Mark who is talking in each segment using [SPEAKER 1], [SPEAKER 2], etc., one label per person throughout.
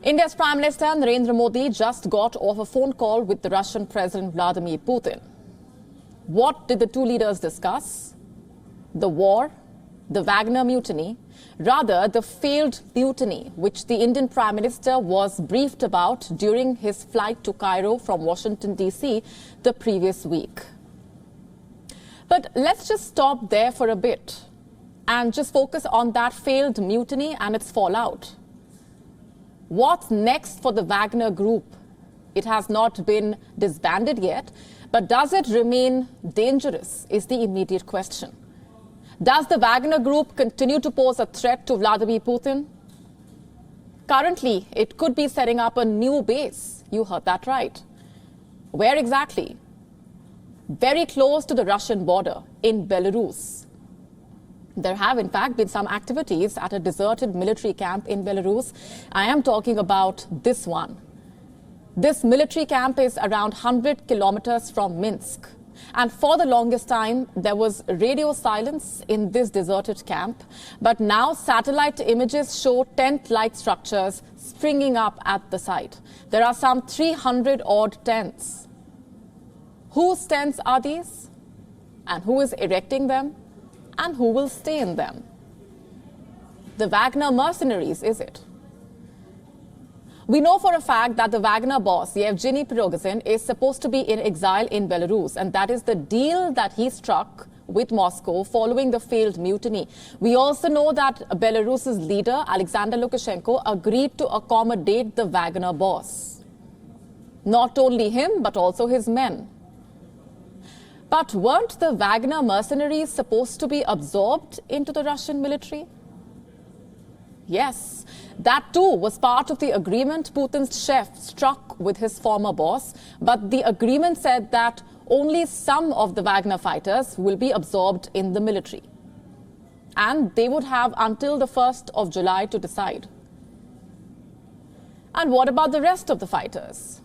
[SPEAKER 1] India's Prime Minister Narendra Modi just got off a phone call with the Russian President Vladimir Putin. What did the two leaders discuss? The war, the Wagner mutiny, rather the failed mutiny which the Indian Prime Minister was briefed about during his flight to Cairo from Washington, D.C. the previous week. But let's just stop there for a bit and just focus on that failed mutiny and its fallout. What's next for the Wagner group? It has not been disbanded yet, but does it remain dangerous is the immediate question. Does the Wagner group continue to pose a threat to Vladimir Putin? Currently, it could be setting up a new base. You heard that right. Where exactly? Very close to the Russian border in Belarus. There have, in fact, been some activities at a deserted military camp in Belarus. I am talking about this one. This military camp is around 100 kilometers from Minsk. And for the longest time, there was radio silence in this deserted camp. But now satellite images show tent-like structures springing up at the site. There are some 300-odd tents. Whose tents are these? And who is erecting them? And who will stay in them? The Wagner mercenaries, is it? We know for a fact that the Wagner boss, Yevgeny Prigozhin, is supposed to be in exile in Belarus, and that is the deal that he struck with Moscow following the failed mutiny. We also know that Belarus's leader, Alexander Lukashenko, agreed to accommodate the Wagner boss. Not only him, but also his men. But weren't the Wagner mercenaries supposed to be absorbed into the Russian military? Yes, that too was part of the agreement Putin's chef struck with his former boss. But the agreement said that only some of the Wagner fighters will be absorbed in the military. And they would have until the 1st of July to decide. And what about the rest of the fighters?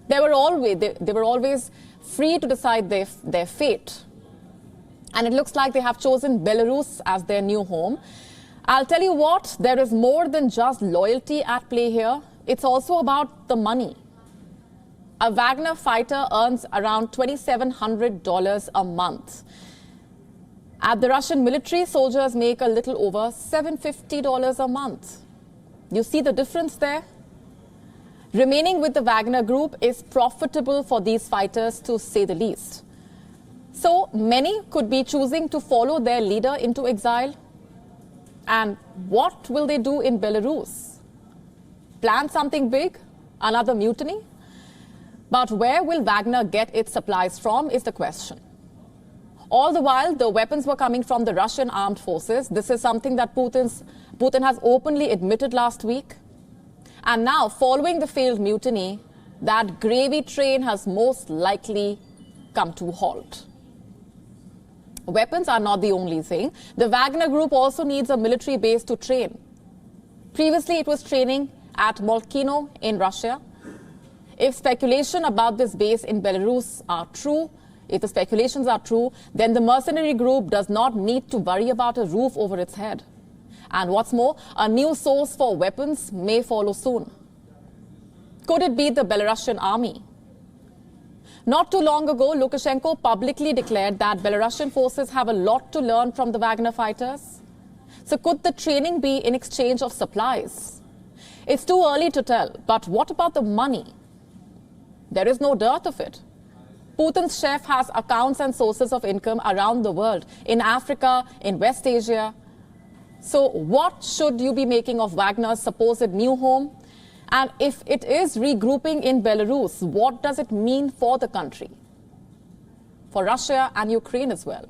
[SPEAKER 1] They were always free to decide their fate. And it looks like they have chosen Belarus as their new home. I'll tell you what, there is more than just loyalty at play here. It's also about the money. A Wagner fighter earns around $2,700 a month. At the Russian military, soldiers make a little over $750 a month. You see the difference there? Remaining with the Wagner group is profitable for these fighters, to say the least. So many could be choosing to follow their leader into exile. And what will they do in Belarus? Plan something big? Another mutiny? But where will Wagner get its supplies from is the question. All the while, the weapons were coming from the Russian armed forces. This is something that Putin has openly admitted last week. And now, following the failed mutiny, that gravy train has most likely come to a halt. Weapons are not the only thing. The Wagner group also needs a military base to train. Previously, it was training at Molkino in Russia. If speculation about this base in Belarus are true, if the speculations are true, then the mercenary group does not need to worry about a roof over its head. And what's more, a new source for weapons may follow soon. Could it be the Belarusian army? Not too long ago, Lukashenko publicly declared that Belarusian forces have a lot to learn from the Wagner fighters. So could the training be in exchange of supplies? It's too early to tell, but what about the money? There is no dearth of it. Putin's chef has accounts and sources of income around the world, in Africa, in West Asia. So what should you be making of Wagner's supposed new home? And if it is regrouping in Belarus, what does it mean for the country? For Russia and Ukraine as well.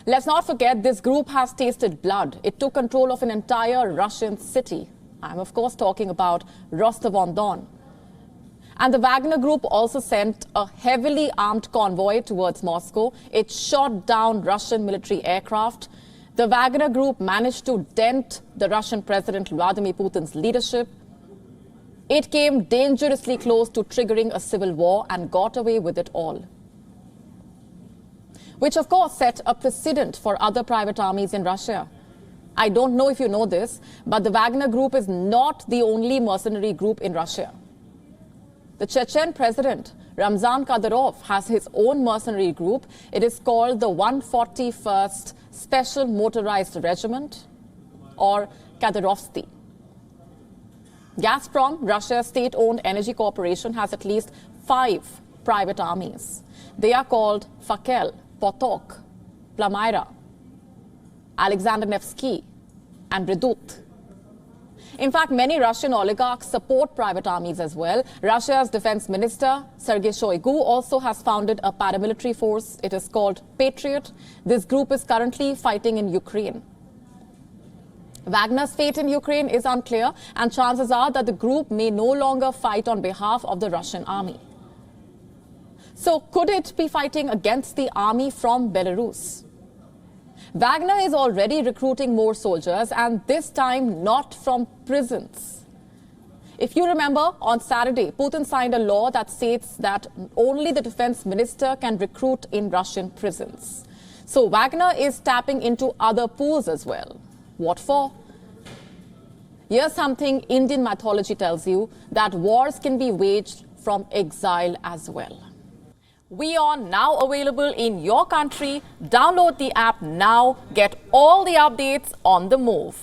[SPEAKER 1] Let's not forget, this group has tasted blood. It took control of an entire Russian city. I'm, of course, talking about Rostov-on-Don. And the Wagner group also sent a heavily armed convoy towards Moscow. It shot down Russian military aircraft. The Wagner group managed to dent the Russian President Vladimir Putin's leadership. It came dangerously close to triggering a civil war and got away with it all. Which, of course, set a precedent for other private armies in Russia. I don't know if you know this, but the Wagner group is not the only mercenary group in Russia. The Chechen president, Ramzan Kadyrov, has his own mercenary group. It is called the 141st Special Motorized Regiment, or Kadyrovsky. Gazprom, Russia's state-owned energy corporation, has at least 5 private armies. They are called Fakel, Potok, Plamira, Alexander Nevsky, and Redut. In fact, many Russian oligarchs support private armies as well. Russia's defense minister, Sergei Shoigu, also has founded a paramilitary force. It is called Patriot. This group is currently fighting in Ukraine. Wagner's fate in Ukraine is unclear, and chances are that the group may no longer fight on behalf of the Russian army. So could it be fighting against the army from Belarus? Wagner is already recruiting more soldiers, and this time not from prisons. If you remember, on Saturday, Putin signed a law that states that only the defense minister can recruit in Russian prisons. So Wagner is tapping into other pools as well. What for? Here's something Indian mythology tells you, that wars can be waged from exile as well. WION now available in your country. Download the app now. Get all the updates on the move.